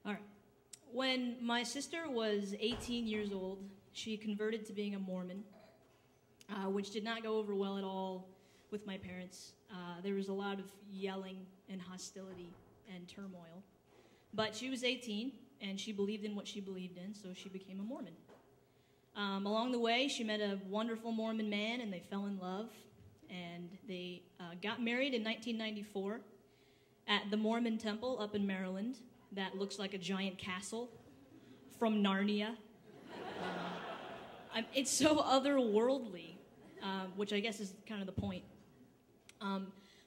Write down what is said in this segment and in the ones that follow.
All right. When my sister was 18 years old, she converted to being a Mormon, which did not go over well at all with my parents. There was a lot of yelling and hostility and turmoil. But she was 18, and she believed in what she believed in, so she became a Mormon. Along the way, she met a wonderful Mormon man, and they fell in love. And they got married in 1994 at the Mormon Temple up in Maryland that looks like a giant castle from Narnia. It's so otherworldly, which I guess is kind of the point.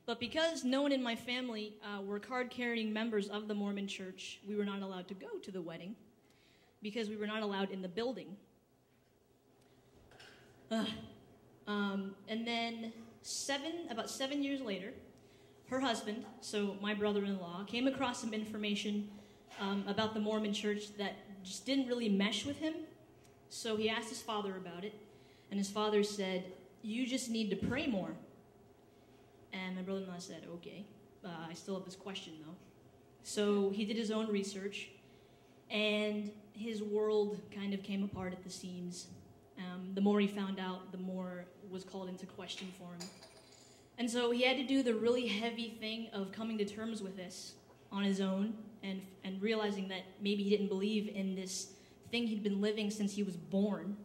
But because no one in my family were card-carrying members of the Mormon church, we were not allowed to go to the wedding because we were not allowed in the building. And then about 7 years later, her husband, so my brother-in-law, came across some information about the Mormon church that just didn't really mesh with him. So he asked his father about it, and his father said, "You just need to pray more." And my brother-in-law said, "Okay, I still have this question though." So he did his own research, and his world kind of came apart at the seams. The more he found out, the more was called into question for him. And so he had to do the really heavy thing of coming to terms with this on his own and realizing that maybe he didn't believe in this thing he'd been living since he was born.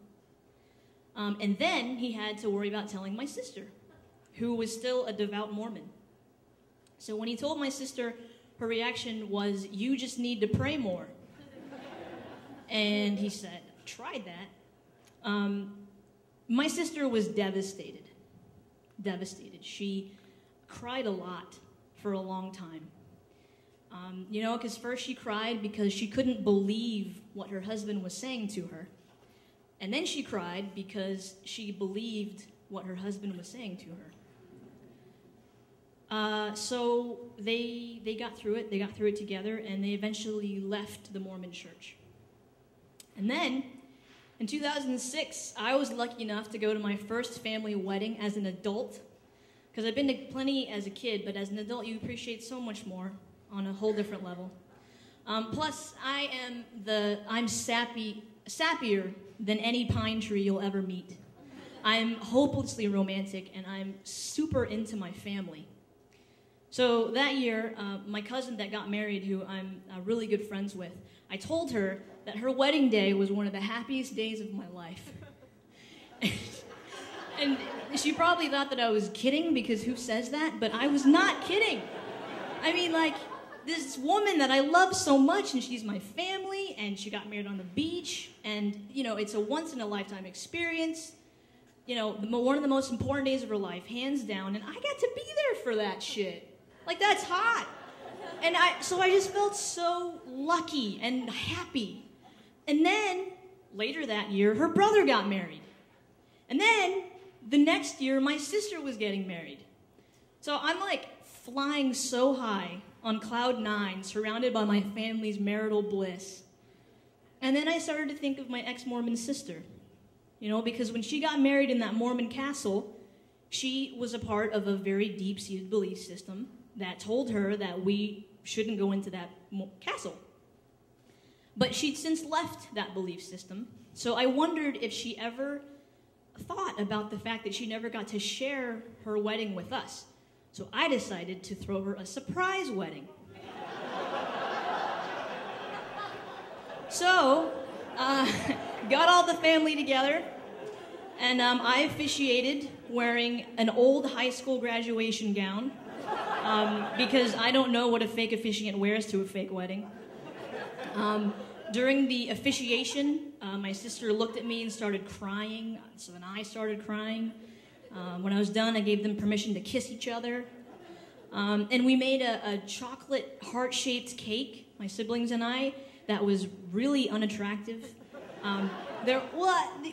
And then he had to worry about telling my sister, who was still a devout Mormon. So when he told my sister, her reaction was, "You just need to pray more." And he said, "Tried that." My sister was devastated. She cried a lot for a long time. Because first she cried because she couldn't believe what her husband was saying to her. And then she cried because she believed what her husband was saying to her. So they got through it. They got through it together, and they eventually left the Mormon church. And then, in 2006, I was lucky enough to go to my first family wedding as an adult, because I've been to plenty as a kid, but as an adult, you appreciate so much more on a whole different level. Plus, I'm sappier than any pine tree you'll ever meet. I'm hopelessly romantic, and I'm super into my family. So that year, my cousin that got married, who I'm really good friends with, I told her that her wedding day was one of the happiest days of my life. And she probably thought that I was kidding, because who says that? But I was not kidding. I mean, this woman that I love so much, and she's my family, and she got married on the beach, and, it's a once-in-a-lifetime experience. One of the most important days of her life, hands down, and I got to be there for that shit. That's hot. And so I just felt so lucky and happy. And then, later that year, her brother got married. And then, the next year, my sister was getting married. So I'm flying so high on cloud 9, surrounded by my family's marital bliss. And then I started to think of my ex-Mormon sister. Because when she got married in that Mormon castle, she was a part of a very deep-seated belief system that told her that we shouldn't go into that castle. But she'd since left that belief system, so I wondered if she ever thought about the fact that she never got to share her wedding with us. So I decided to throw her a surprise wedding. So, got all the family together, and I officiated wearing an old high school graduation gown, because I don't know what a fake officiant wears to a fake wedding. During the officiation, my sister looked at me and started crying, so then I started crying. When I was done, I gave them permission to kiss each other. And we made a chocolate heart-shaped cake, my siblings and I, that was really unattractive.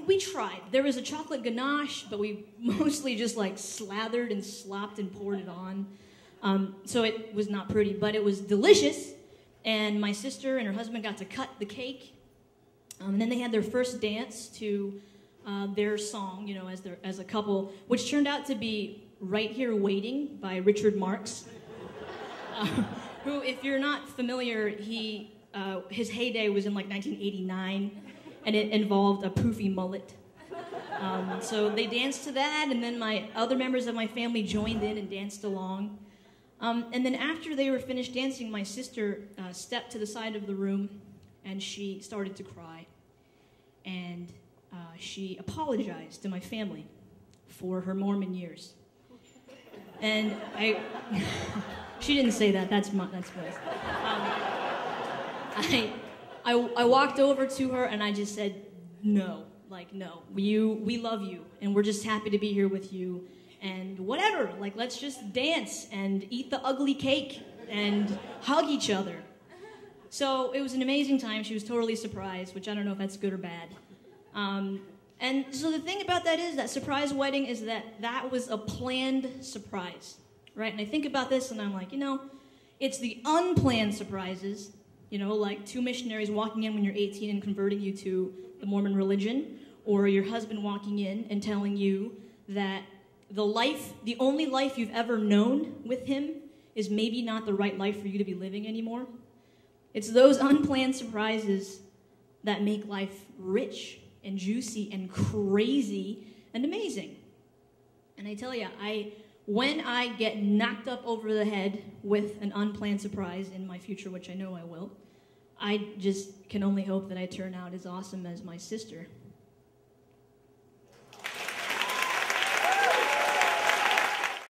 We tried. There was a chocolate ganache, but we mostly just slathered and slopped and poured it on. So it was not pretty, but it was delicious. And my sister and her husband got to cut the cake. And then they had their first dance to their song, as a couple, which turned out to be "Right Here Waiting" by Richard Marx, who, if you're not familiar, he his heyday was in like 1989, and it involved a poofy mullet. So they danced to that, and then my other members of my family joined in and danced along. And then after they were finished dancing, my sister stepped to the side of the room, and she started to cry. And she apologized to my family for her Mormon years. And she didn't say that. That's Liz. I walked over to her and I just said, no. Like, no, we love you, and we're just happy to be here with you, and whatever, like, let's just dance and eat the ugly cake and hug each other. So it was an amazing time. She was totally surprised, which I don't know if that's good or bad. And so the thing about that is that surprise wedding is that was a planned surprise, right? And I think about this and I'm like, it's the unplanned surprises, like two missionaries walking in when you're 18 and converting you to the Mormon religion, or your husband walking in and telling you that the only life you've ever known with him is maybe not the right life for you to be living anymore. It's those unplanned surprises that make life rich and juicy and crazy and amazing. And I tell you, when I get knocked up over the head with an unplanned surprise in my future, which I know I will, I just can only hope that I turn out as awesome as my sister.